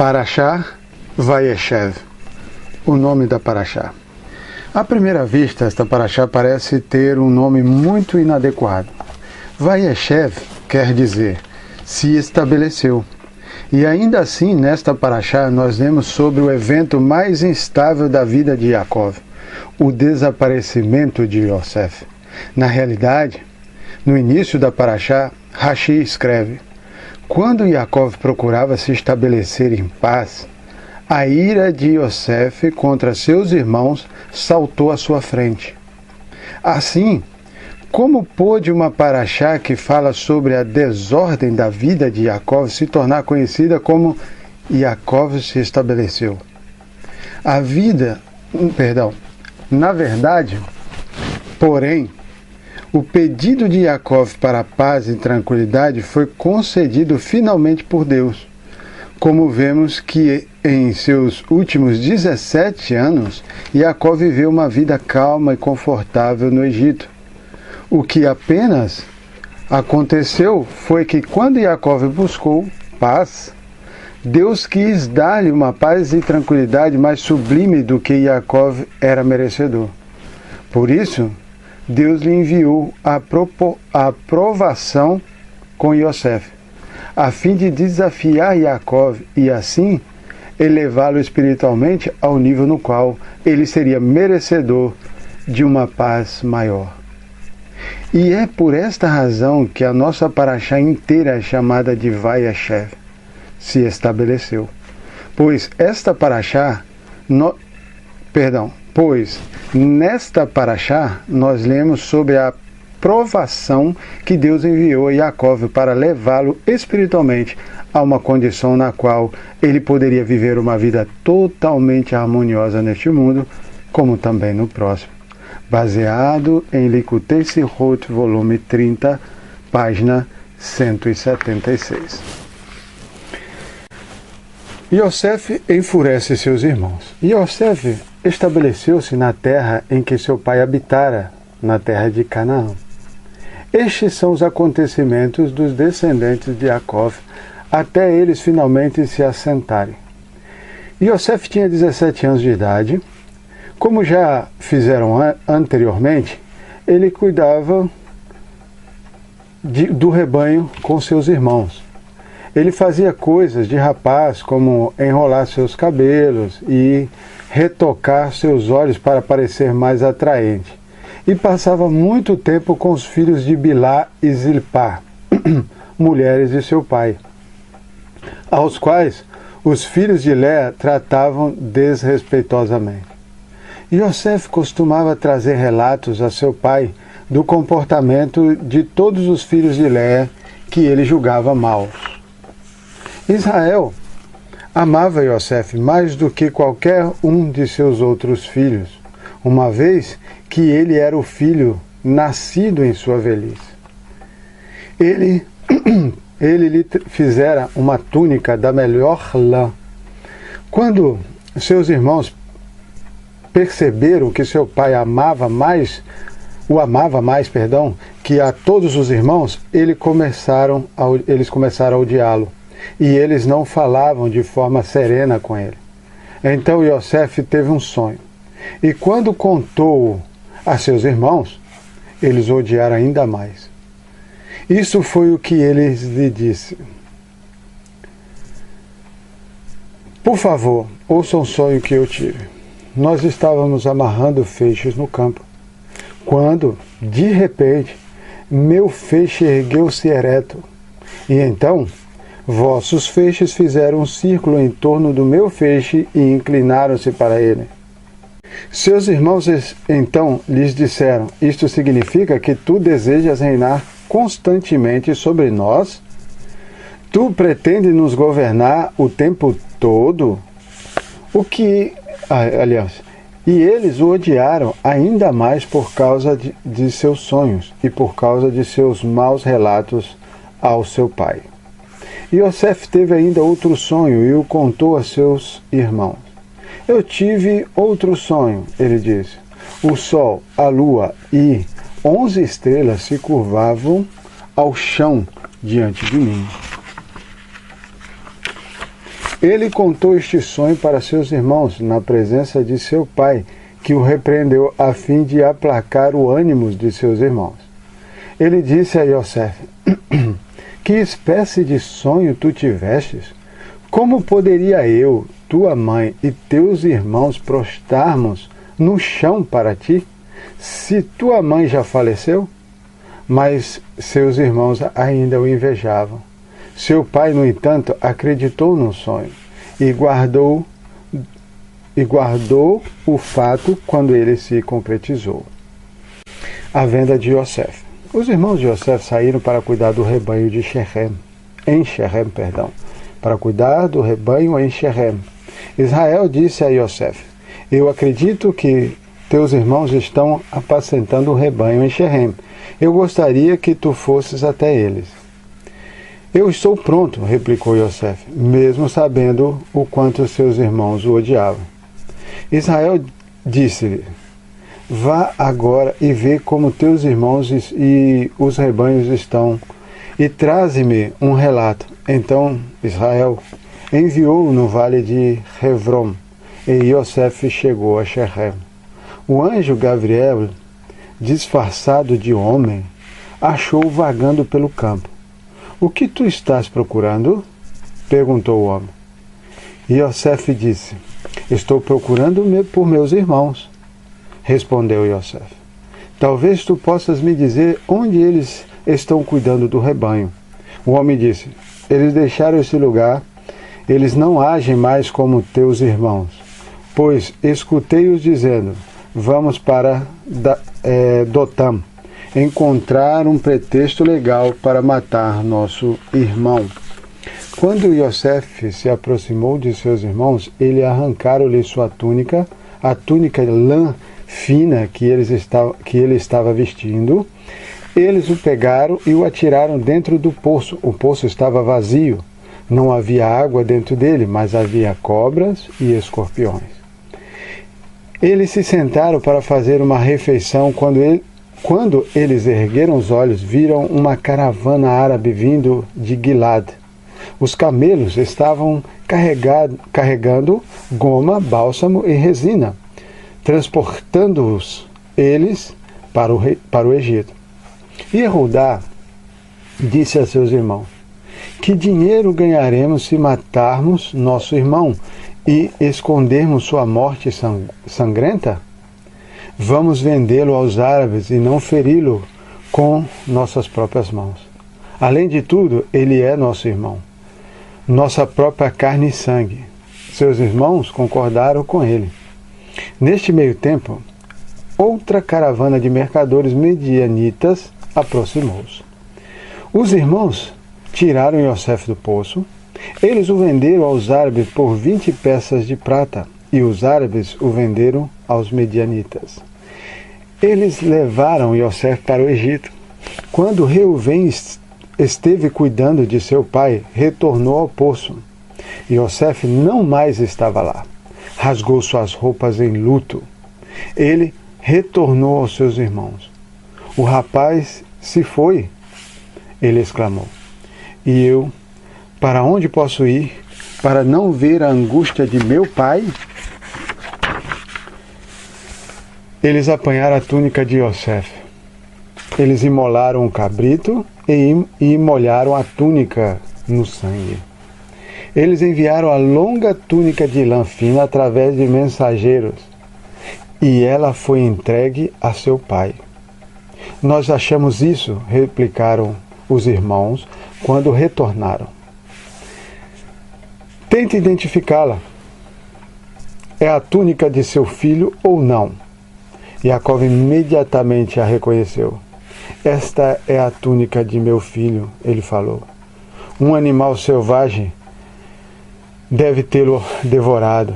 Parashá Vayeshev, o nome da Parashá. À primeira vista, esta Parashá parece ter um nome muito inadequado. Vayeshev quer dizer, se estabeleceu. E ainda assim, nesta Parashá, nós lemos sobre o evento mais instável da vida de Yaakov, o desaparecimento de Yosef. Na realidade, no início da Parashá, Rashi escreve: quando Yaakov procurava se estabelecer em paz, a ira de Yosef contra seus irmãos saltou à sua frente. Assim, como pôde uma Parashá que fala sobre a desordem da vida de Yaakov se tornar conhecida como Yaakov se estabeleceu? Na verdade, porém, o pedido de Yaakov para paz e tranquilidade foi concedido finalmente por Deus, como vemos que em seus últimos 17 anos, Yaakov viveu uma vida calma e confortável no Egito. O que apenas aconteceu foi que quando Yaakov buscou paz, Deus quis dar-lhe uma paz e tranquilidade mais sublime do que Yaakov era merecedor. Por isso, Deus lhe enviou a provação com Yosef, a fim de desafiar Yaakov e assim elevá-lo espiritualmente ao nível no qual ele seria merecedor de uma paz maior. E é por esta razão que a nossa Parashá inteira é chamada de Vayeshev, se estabeleceu. Pois nesta Parashá nós lemos sobre a provação que Deus enviou a Yaakov para levá-lo espiritualmente a uma condição na qual ele poderia viver uma vida totalmente harmoniosa neste mundo, como também no próximo. Baseado em Likutei Sihot, volume 30, página 176. Yosef enfurece seus irmãos. Yosef estabeleceu-se na terra em que seu pai habitara, na terra de Canaã. Estes são os acontecimentos dos descendentes de Yaakov, até eles finalmente se assentarem. Yosef tinha 17 anos de idade. Como já fizeram anteriormente, ele cuidava do rebanho com seus irmãos. Ele fazia coisas de rapaz, como enrolar seus cabelos e retocar seus olhos para parecer mais atraente. E passava muito tempo com os filhos de Bilá e Zilpá, mulheres de seu pai, aos quais os filhos de Léa tratavam desrespeitosamente. Yosef costumava trazer relatos a seu pai do comportamento de todos os filhos de Léa que ele julgava maus. Israel amava Yosef mais do que qualquer um de seus outros filhos, uma vez que ele era o filho nascido em sua velhice. Ele lhe fizera uma túnica da melhor lã. Quando seus irmãos perceberam que seu pai o amava mais que a todos os irmãos, eles começaram a odiá-lo, e eles não falavam de forma serena com ele. Então Yosef teve um sonho, e quando contou a seus irmãos, eles o odiaram ainda mais. Isso foi o que eles lhe disse: por favor, ouça um sonho que eu tive. Nós estávamos amarrando feixes no campo, quando, de repente, meu feixe ergueu-se ereto, e então vossos feixes fizeram um círculo em torno do meu feixe e inclinaram-se para ele. Seus irmãos então lhes disseram: isto significa que tu desejas reinar constantemente sobre nós? Tu pretendes nos governar o tempo todo? E eles o odiaram ainda mais por causa de seus sonhos e por causa de seus maus relatos ao seu pai. Yosef teve ainda outro sonho e o contou a seus irmãos. Eu tive outro sonho, ele disse. O sol, a lua e 11 estrelas se curvavam ao chão diante de mim. Ele contou este sonho para seus irmãos, na presença de seu pai, que o repreendeu a fim de aplacar o ânimo de seus irmãos. Ele disse a Yosef: Que espécie de sonho tu tivestes? Como poderia eu, tua mãe e teus irmãos prostrarmos no chão para ti, se tua mãe já faleceu? Mas seus irmãos ainda o invejavam. Seu pai, no entanto, acreditou no sonho e guardou o fato quando ele se concretizou. A venda de Yosef. Os irmãos de Yosef saíram para cuidar do rebanho de Shechem, para cuidar do rebanho em Shechem. Israel disse a Yosef: Eu acredito que teus irmãos estão apacentando o rebanho em Shechem. Eu gostaria que tu fosses até eles. Eu estou pronto, replicou Yosef, mesmo sabendo o quanto seus irmãos o odiavam. Israel disse-lhe: Vá agora e vê como teus irmãos e os rebanhos estão, e traze-me um relato. Então Israel enviou-o no vale de Hebron, e Yosef chegou a Shechem. O anjo Gabriel, disfarçado de homem, achou-o vagando pelo campo. O que tu estás procurando? Perguntou o homem. Yosef disse: Estou procurando por meus irmãos. Respondeu Yosef: Talvez tu possas me dizer onde eles estão cuidando do rebanho. O homem disse: Eles deixaram esse lugar, eles não agem mais como teus irmãos, pois escutei-os dizendo: Vamos para Dotam, encontrar um pretexto legal para matar nosso irmão. Quando Yosef se aproximou de seus irmãos, ele arrancaram-lhe sua túnica, a túnica lã fina que ele estava vestindo. Eles o pegaram e o atiraram dentro do poço. O poço estava vazio. Não havia água dentro dele, mas havia cobras e escorpiões. Eles se sentaram para fazer uma refeição. Quando eles ergueram os olhos, viram uma caravana árabe vindo de Gilad. Os camelos estavam carregando goma, bálsamo e resina, transportando-os eles para o Egito. E Yehudá disse a seus irmãos: Que dinheiro ganharemos se matarmos nosso irmão e escondermos sua morte sangrenta? Vamos vendê-lo aos árabes e não feri-lo com nossas próprias mãos. Além de tudo, ele é nosso irmão, nossa própria carne e sangue. Seus irmãos concordaram com ele. Neste meio tempo, outra caravana de mercadores medianitas aproximou-se. Os irmãos tiraram Yosef do poço. Eles o venderam aos árabes por 20 peças de prata, e os árabes o venderam aos medianitas. Eles levaram Yosef para o Egito. Quando Reuven esteve cuidando de seu pai, retornou ao poço. Yosef não mais estava lá. Rasgou suas roupas em luto. Ele retornou aos seus irmãos. O rapaz se foi, ele exclamou. E eu, para onde posso ir para não ver a angústia de meu pai? Eles apanharam a túnica de Yosef. Eles imolaram o cabrito e molharam a túnica no sangue. Eles enviaram a longa túnica de lã fina através de mensageiros, e ela foi entregue a seu pai. Nós achamos isso, replicaram os irmãos quando retornaram. Tente identificá-la. É a túnica de seu filho ou não? Jacó imediatamente a reconheceu. Esta é a túnica de meu filho, ele falou. Um animal selvagem deve tê-lo devorado.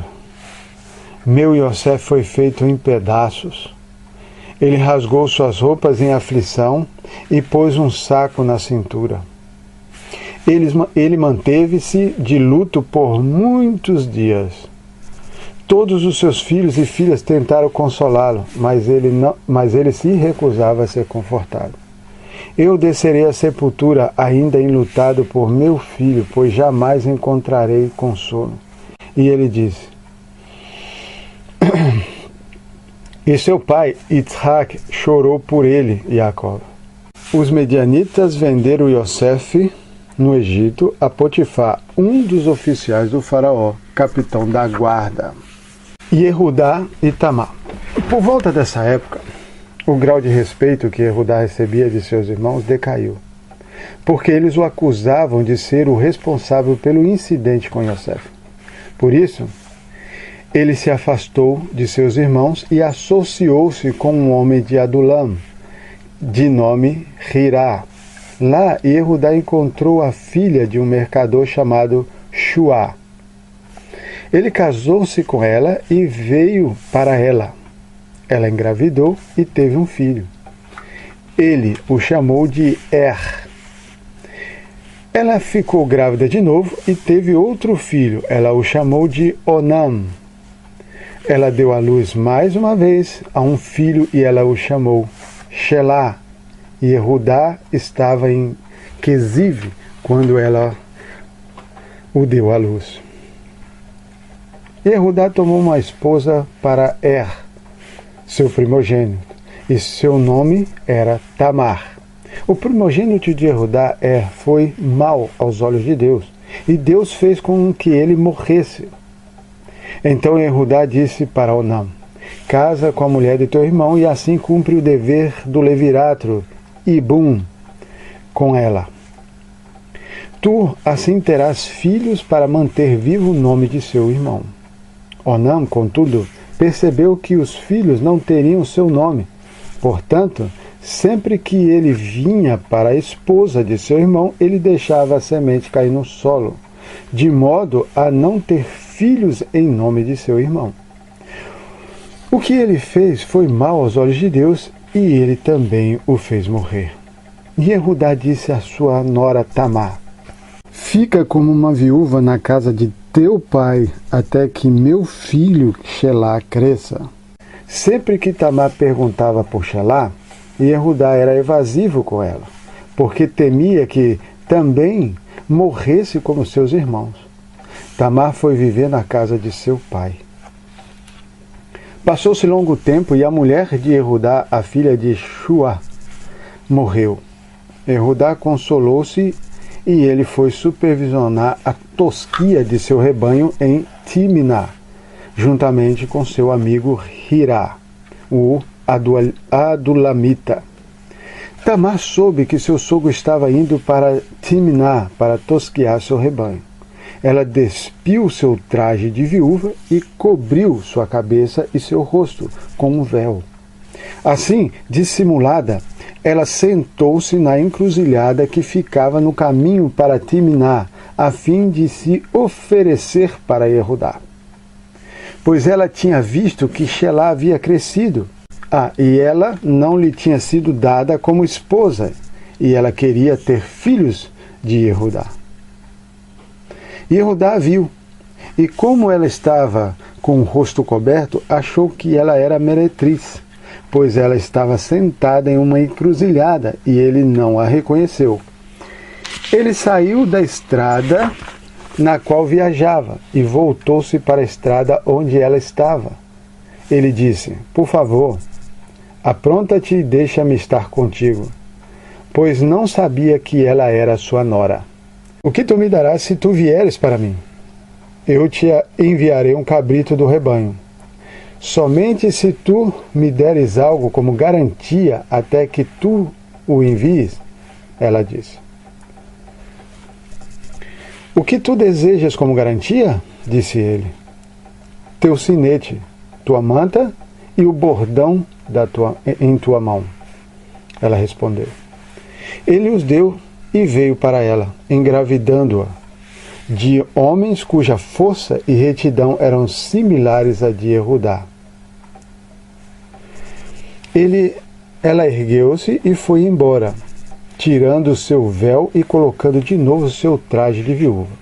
Meu Yosef foi feito em pedaços. Ele rasgou suas roupas em aflição e pôs um saco na cintura. Ele manteve-se de luto por muitos dias. Todos os seus filhos e filhas tentaram consolá-lo, mas ele se recusava a ser confortado. Eu descerei à sepultura ainda enlutado por meu filho, pois jamais encontrarei consolo. E ele disse: E seu pai, Yitzhak, chorou por ele, Jacó. Os medianitas venderam Yosef no Egito a Potifar, um dos oficiais do faraó, capitão da guarda. Yehudá e Tamar. Por volta dessa época, o grau de respeito que Yehudá recebia de seus irmãos decaiu, porque eles o acusavam de ser o responsável pelo incidente com Yosef. Por isso, ele se afastou de seus irmãos e associou-se com um homem de Adulam, de nome Hirá. Lá, Yehudá encontrou a filha de um mercador chamado Shuá. Ele casou-se com ela e veio para ela. Ela engravidou e teve um filho. Ele o chamou de Ela ficou grávida de novo e teve outro filho. Ela o chamou de Onam. Ela deu à luz mais uma vez a um filho e ela o chamou Shelá. E Yehudá estava em Quesiv quando ela o deu à luz. Yehudá tomou uma esposa para seu primogênito, e seu nome era Tamar. O primogênito de Yehudá, foi mau aos olhos de Deus, e Deus fez com que ele morresse. Então Yehudá disse para Onam: casa com a mulher de teu irmão, e assim cumpre o dever do levirato, Ibum, com ela. Tu assim terás filhos para manter vivo o nome de seu irmão. Onam, contudo, percebeu que os filhos não teriam seu nome. Portanto, sempre que ele vinha para a esposa de seu irmão, ele deixava a semente cair no solo, de modo a não ter filhos em nome de seu irmão. O que ele fez foi mal aos olhos de Deus, e ele também o fez morrer. E Yehudá disse à sua nora Tamar: fica como uma viúva na casa de teu pai, até que meu filho Shelá cresça. Sempre que Tamar perguntava por Shelá, Yehudá era evasivo com ela, porque temia que também morresse como seus irmãos. Tamar foi viver na casa de seu pai. Passou-se longo tempo e a mulher de Yehudá, a filha de Shuá, morreu. Yehudá consolou-se e ele foi supervisionar a tosquia de seu rebanho em Timná, juntamente com seu amigo Hirá, o Adulamita. Tamar soube que seu sogro estava indo para Timná para tosquear seu rebanho. Ela despiu seu traje de viúva e cobriu sua cabeça e seu rosto com um véu. Assim, dissimulada, ela sentou-se na encruzilhada que ficava no caminho para Timná, a fim de se oferecer para Yehudá. Pois ela tinha visto que Shelá havia crescido. E ela não lhe tinha sido dada como esposa, e ela queria ter filhos de Yehudá. Yehudá viu, e como ela estava com o rosto coberto, achou que ela era meretriz, pois ela estava sentada em uma encruzilhada, e ele não a reconheceu. Ele saiu da estrada na qual viajava, e voltou-se para a estrada onde ela estava. Ele disse: por favor, apronta-te e deixa-me estar contigo, pois não sabia que ela era sua nora. O que tu me darás se tu vieres para mim? Eu te enviarei um cabrito do rebanho. Somente se tu me deres algo como garantia até que tu o envies, ela disse. O que tu desejas como garantia? Disse ele. Teu sinete, tua manta e o bordão em tua mão. Ela respondeu. Ele os deu e veio para ela, engravidando-a, de homens cuja força e retidão eram similares à de Yehudá. Ela ergueu-se e foi embora, tirando o seu véu e colocando de novo o seu traje de viúva.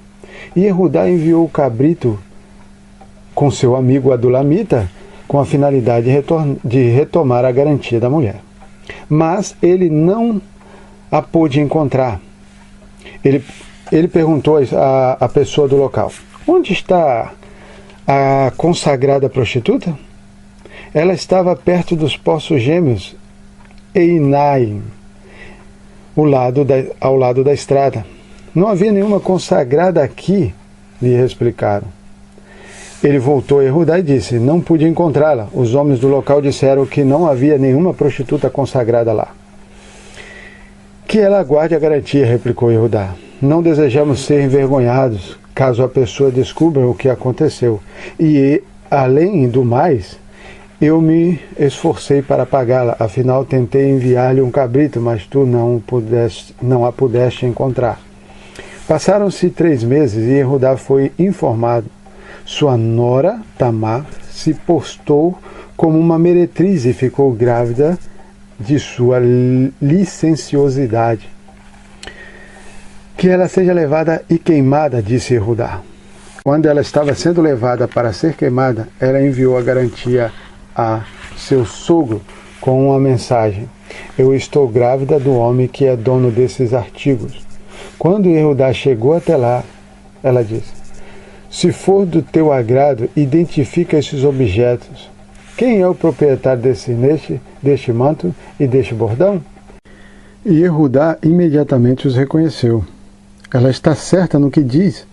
E Yehudá enviou o cabrito com seu amigo Adulamita, com a finalidade de retomar a garantia da mulher. Mas ele não a pôde encontrar. Ele perguntou à pessoa do local: onde está a consagrada prostituta? Ela estava perto dos poços gêmeos Einaim, ao lado da estrada. Não havia nenhuma consagrada aqui, lhe explicaram. Ele voltou a Yehudá e disse: não pude encontrá-la. Os homens do local disseram que não havia nenhuma prostituta consagrada lá. Que ela aguarde a garantia, replicou Yehudá. Não desejamos ser envergonhados caso a pessoa descubra o que aconteceu. E, além do mais, eu me esforcei para pagá-la. Afinal, tentei enviar-lhe um cabrito, mas tu não a pudeste encontrar. Passaram-se 3 meses e Yehudá foi informado. Sua nora, Tamar, se postou como uma meretriz e ficou grávida de sua licenciosidade. Que ela seja levada e queimada, disse Yehudá. Quando ela estava sendo levada para ser queimada, ela enviou a garantia a seu sogro com uma mensagem: eu estou grávida do homem que é dono desses artigos. Quando Yehudá chegou até lá, ela disse: se for do teu agrado, identifica esses objetos. Quem é o proprietário deste manto e deste bordão? E Yehudá imediatamente os reconheceu. Ela está certa no que diz.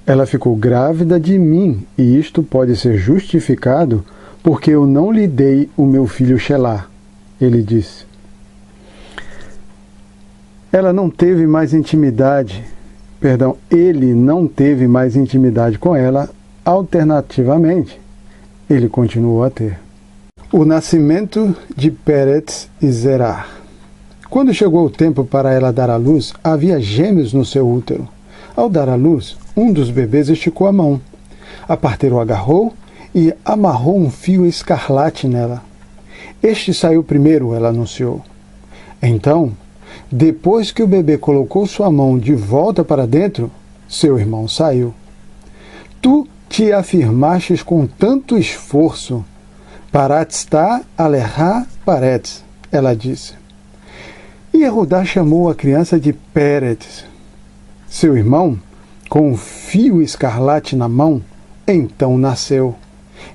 Ela ficou grávida de mim, e isto pode ser justificado porque eu não lhe dei o meu filho Shelá, ele disse. Ele não teve mais intimidade com ela, alternativamente, ele continuou a ter. O nascimento de Peretz e Zerah. Quando chegou o tempo para ela dar à luz, havia gêmeos no seu útero. Ao dar à luz, um dos bebês esticou a mão. A parteira o agarrou e amarrou um fio escarlate nela. Este saiu primeiro, ela anunciou. Então, depois que o bebê colocou sua mão de volta para dentro, seu irmão saiu. Tu te afirmastes com tanto esforço. Paratzta alerá paretz, ela disse. E Yehudá chamou a criança de Peretz. Seu irmão, com um fio escarlate na mão, então nasceu.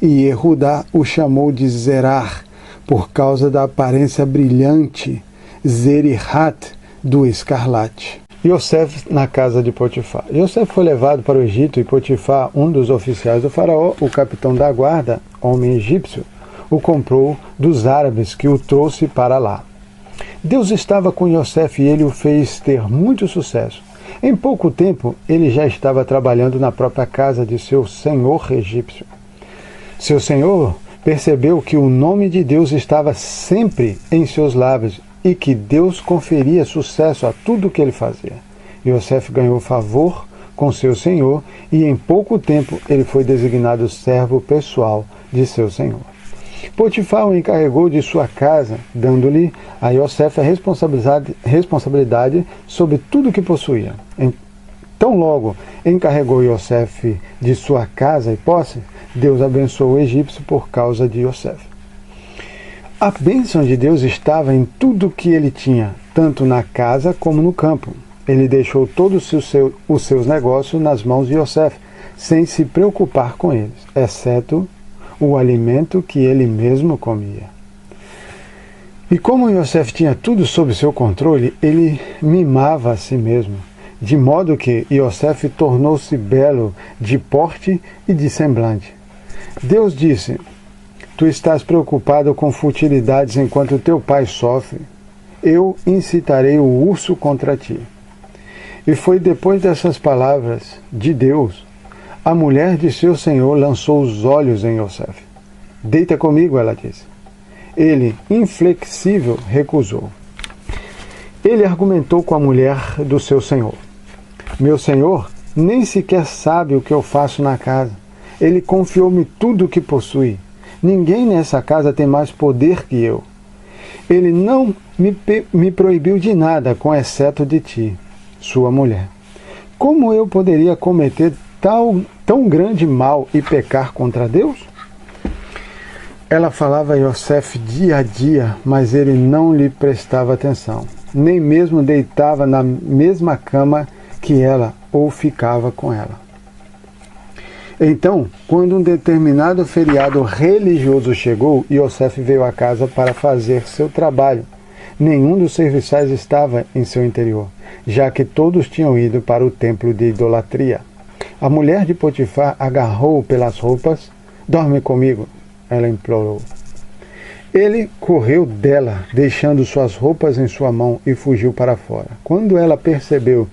E Yehudá o chamou de Zerah, por causa da aparência brilhante, Zerihat, do escarlate. Yosef na casa de Potifar. Yosef foi levado para o Egito e Potifar, um dos oficiais do faraó, o capitão da guarda, homem egípcio, o comprou dos árabes que o trouxe para lá. Deus estava com Yosef e ele o fez ter muito sucesso. Em pouco tempo, ele já estava trabalhando na própria casa de seu senhor egípcio. Seu senhor percebeu que o nome de Deus estava sempre em seus lábios e que Deus conferia sucesso a tudo o que ele fazia. Yosef ganhou favor com seu senhor e em pouco tempo ele foi designado servo pessoal de seu senhor. Potifar o encarregou de sua casa, dando-lhe a Yosef a responsabilidade sobre tudo que possuía. Tão logo encarregou Yosef de sua casa e posse, Deus abençoou o egípcio por causa de Yosef. A bênção de Deus estava em tudo que ele tinha, tanto na casa como no campo. Ele deixou todos os seus negócios nas mãos de Yosef, sem se preocupar com eles, exceto o alimento que ele mesmo comia. E como Yosef tinha tudo sob seu controle, ele mimava a si mesmo, de modo que Yosef tornou-se belo de porte e de semblante. Deus disse: tu estás preocupado com futilidades enquanto teu pai sofre. Eu incitarei o urso contra ti. E foi depois dessas palavras de Deus, a mulher de seu senhor lançou os olhos em Yosef. Deita comigo, ela disse. Ele, inflexível, recusou. Ele argumentou com a mulher do seu senhor. Meu senhor nem sequer sabe o que eu faço na casa. Ele confiou-me tudo o que possui. Ninguém nessa casa tem mais poder que eu. Ele não me proibiu de nada, com exceto de ti, sua mulher. Como eu poderia cometer tão grande mal e pecar contra Deus? Ela falava a Yosef dia a dia, mas ele não lhe prestava atenção. nem mesmo deitava na mesma cama que ela ou ficava com ela. Então, quando um determinado feriado religioso chegou, Yosef veio à casa para fazer seu trabalho. Nenhum dos serviçais estava em seu interior, já que todos tinham ido para o templo de idolatria. A mulher de Potifar agarrou-o pelas roupas. "Dorme comigo", ela implorou. Ele correu dela, deixando suas roupas em sua mão, e fugiu para fora. Quando ela percebeu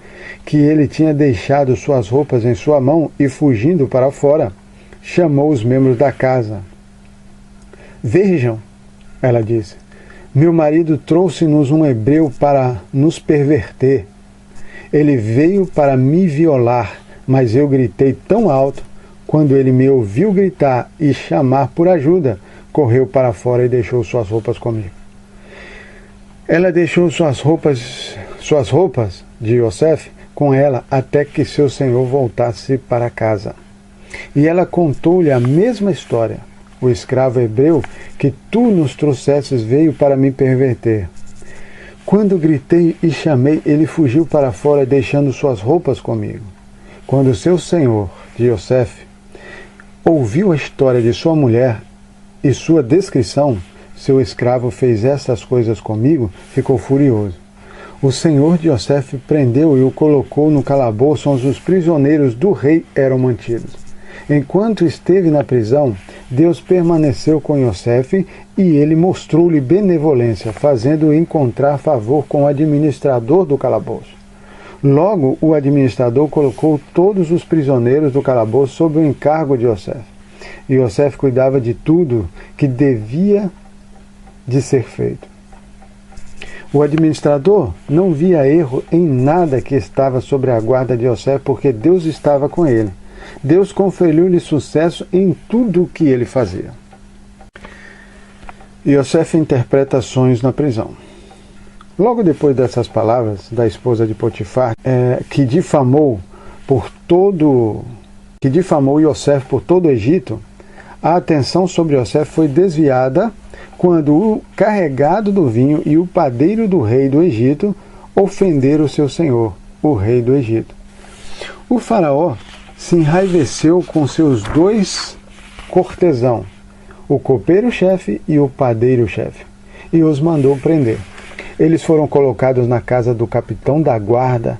que ele tinha deixado suas roupas em sua mão e fugindo para fora, chamou os membros da casa. "Vejam", ela disse, "meu marido trouxe-nos um hebreu para nos perverter. Ele veio para me violar, mas eu gritei tão alto. Quando ele me ouviu gritar e chamar por ajuda, correu para fora e deixou suas roupas comigo." Ela deixou suas roupas de Yosef com ela até que seu senhor voltasse para casa. E ela contou-lhe a mesma história. "O escravo hebreu que tu nos trouxesses veio para me perverter. Quando gritei e chamei, ele fugiu para fora, deixando suas roupas comigo." Quando seu senhor, de Yosef, ouviu a história de sua mulher e sua descrição, "Seu escravo fez estas coisas comigo", ficou furioso. O senhor de Yosef prendeu e o colocou no calabouço onde os prisioneiros do rei eram mantidos. Enquanto esteve na prisão, Deus permaneceu com Yosef e ele mostrou-lhe benevolência, fazendo-o encontrar favor com o administrador do calabouço. Logo, o administrador colocou todos os prisioneiros do calabouço sob o encargo de Yosef. E Yosef cuidava de tudo que devia de ser feito. O administrador não via erro em nada que estava sobre a guarda de Yosef, porque Deus estava com ele. Deus conferiu-lhe sucesso em tudo o que ele fazia. Yosef interpreta sonhos na prisão. Logo depois dessas palavras da esposa de Potifar, que difamou Yosef por todo o Egito, a atenção sobre Yosef foi desviada quando o carregado do vinho e o padeiro do rei do Egito ofenderam seu senhor, o rei do Egito. O faraó se enraiveceu com seus dois cortesãos, o copeiro-chefe e o padeiro-chefe, e os mandou prender. Eles foram colocados na casa do capitão da guarda,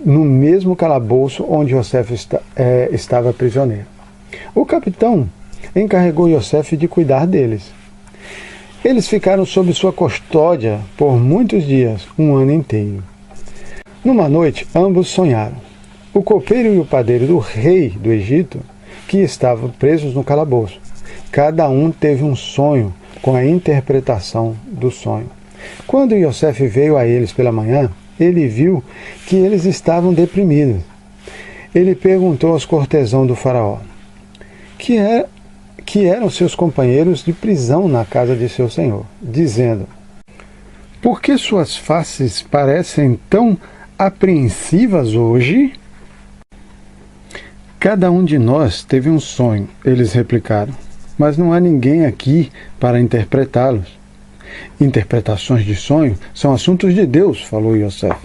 no mesmo calabouço onde Yosef estava prisioneiro. O capitão encarregou Yosef de cuidar deles. Eles ficaram sob sua custódia por muitos dias, um ano inteiro. Numa noite, ambos sonharam. O copeiro e o padeiro do rei do Egito, que estavam presos no calabouço. Cada um teve um sonho com a interpretação do sonho. Quando Yosef veio a eles pela manhã, ele viu que eles estavam deprimidos. Ele perguntou aos cortesãos do faraó que eram seus companheiros de prisão na casa de seu senhor, dizendo: "Por que suas faces parecem tão apreensivas hoje?" "Cada um de nós teve um sonho", eles replicaram, "mas não há ninguém aqui para interpretá-los." "Interpretações de sonho são assuntos de Deus", falou Yosef.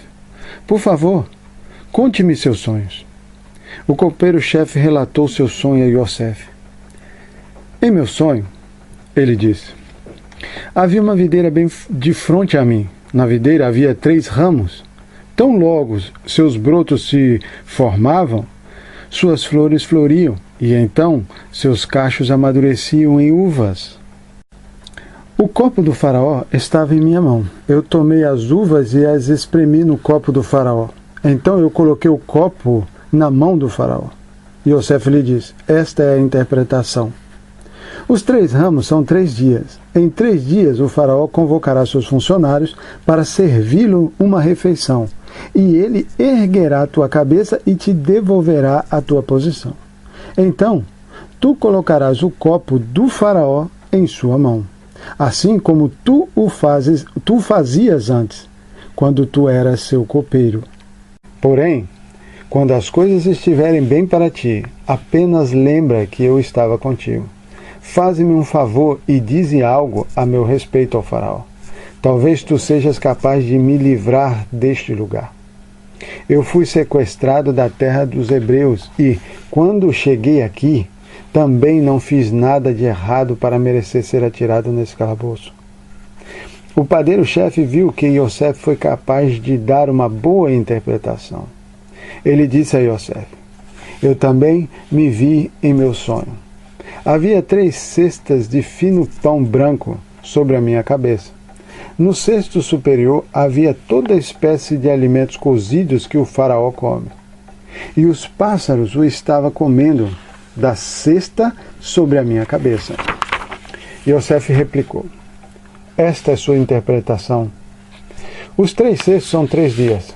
"Por favor, conte-me seus sonhos." O copeiro-chefe relatou seu sonho a Yosef. "Em meu sonho", ele disse, "havia uma videira bem de frente a mim. Na videira havia 3 ramos. Tão logo seus brotos se formavam, suas flores floriam, e então seus cachos amadureciam em uvas. O copo do faraó estava em minha mão. Eu tomei as uvas e as espremi no copo do faraó. Então eu coloquei o copo na mão do faraó." Yosef lhe disse: "Esta é a interpretação. Os 3 ramos são 3 dias. Em 3 dias o faraó convocará seus funcionários para servi-lo uma refeição, e ele erguerá a tua cabeça e te devolverá a tua posição. Então tu colocarás o copo do faraó em sua mão, assim como tu fazias antes, quando tu eras seu copeiro. Porém, quando as coisas estiverem bem para ti, apenas lembra que eu estava contigo. Faze-me um favor e dize algo a meu respeito ao faraó. Talvez tu sejas capaz de me livrar deste lugar. Eu fui sequestrado da terra dos hebreus e, quando cheguei aqui, também não fiz nada de errado para merecer ser atirado nesse calabouço. O padeiro-chefe viu que Yosef foi capaz de dar uma boa interpretação. Ele disse a Yosef: eu também me vi em meu sonho. Havia 3 cestas de fino pão branco sobre a minha cabeça. No cesto superior havia toda espécie de alimentos cozidos que o faraó come. E os pássaros o estavam comendo da cesta sobre a minha cabeça. Yosef replicou: esta é sua interpretação. Os 3 cestos são 3 dias.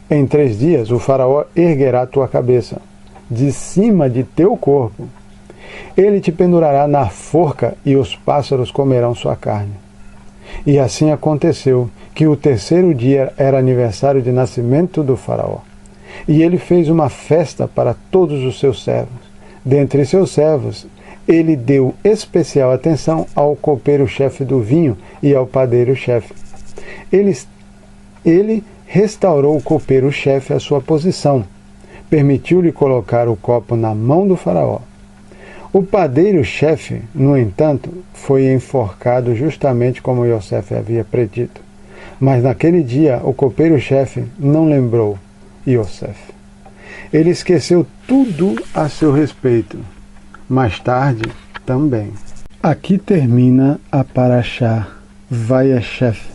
Em 3 dias o faraó erguerá tua cabeça de cima de teu corpo. Ele te pendurará na forca e os pássaros comerão sua carne. E assim aconteceu que o 3º dia era aniversário de nascimento do faraó. E ele fez uma festa para todos os seus servos. Dentre seus servos, ele deu especial atenção ao copeiro-chefe do vinho e ao padeiro-chefe. Ele restaurou o copeiro-chefe à sua posição. Permitiu-lhe colocar o copo na mão do faraó. O padeiro-chefe, no entanto, foi enforcado justamente como Yosef havia predito. Mas naquele dia o copeiro-chefe não lembrou Yosef. Ele esqueceu tudo a seu respeito. Mais tarde, também. Aqui termina a Parashá Vayeshev.